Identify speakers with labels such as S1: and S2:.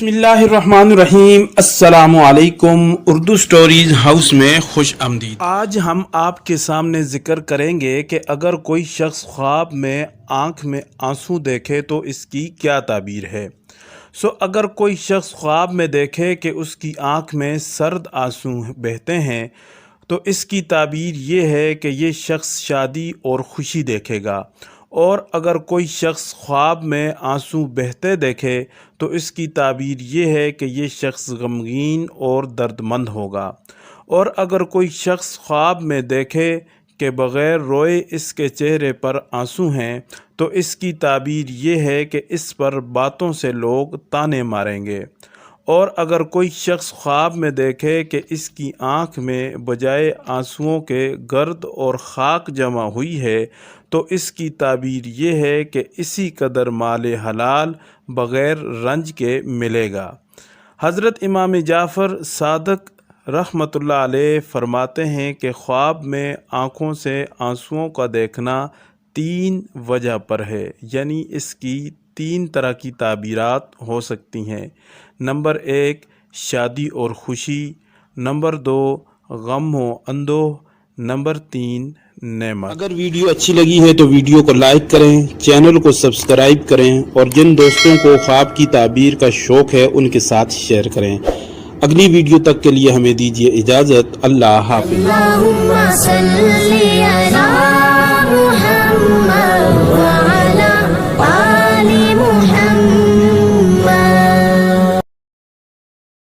S1: बिस्मिल्लाहिर्रहमानिर्रहीम। अस्सलामु अलैकुम। उर्दू स्टोरीज हाउस में खुश आमदीद। आज हम आपके सामने ज़िक्र करेंगे कि अगर कोई शख्स ख्वाब में आँख में आंसू देखे तो इसकी क्या ताबीर है। अगर कोई शख्स ख्वाब में देखे कि उसकी आँख में सर्द आंसू बहते हैं तो इसकी ताबीर ये है कि ये शख्स शादी और खुशी देखेगा। और अगर कोई शख्स ख्वाब में आंसू बहते देखे तो इसकी ताबीर ये है कि ये शख्स गमगीन और दर्दमंद होगा। और अगर कोई शख्स ख्वाब में देखे कि बग़ैर रोए इसके चेहरे पर आंसू हैं तो इसकी ताबीर ये है कि इस पर बातों से लोग ताने मारेंगे। और अगर कोई शख्स ख्वाब में देखे कि इसकी आँख में बजाय आंसुओं के गर्द और खाक जमा हुई है तो इसकी ताबीर ये है कि इसी कदर माल हलाल बग़ैर रंज के मिलेगा। हज़रत इमाम जाफ़र सादक रहमतुल्लाह अलैह फरमाते हैं कि ख्वाब में आँखों से आंसुओं का देखना 3 वजह पर है, यानी इसकी 3 तरह की ताबीरात हो सकती हैं। नंबर 1 शादी और खुशी, नंबर 2 गम हो अंदोह, नंबर 3 नेमत। अगर वीडियो अच्छी लगी है तो वीडियो को लाइक करें, चैनल को सब्सक्राइब करें और जिन दोस्तों को ख्वाब की ताबीर का शौक़ है उनके साथ शेयर करें। अगली वीडियो तक के लिए हमें दीजिए इजाज़त। अल्लाह हाफ़िज़।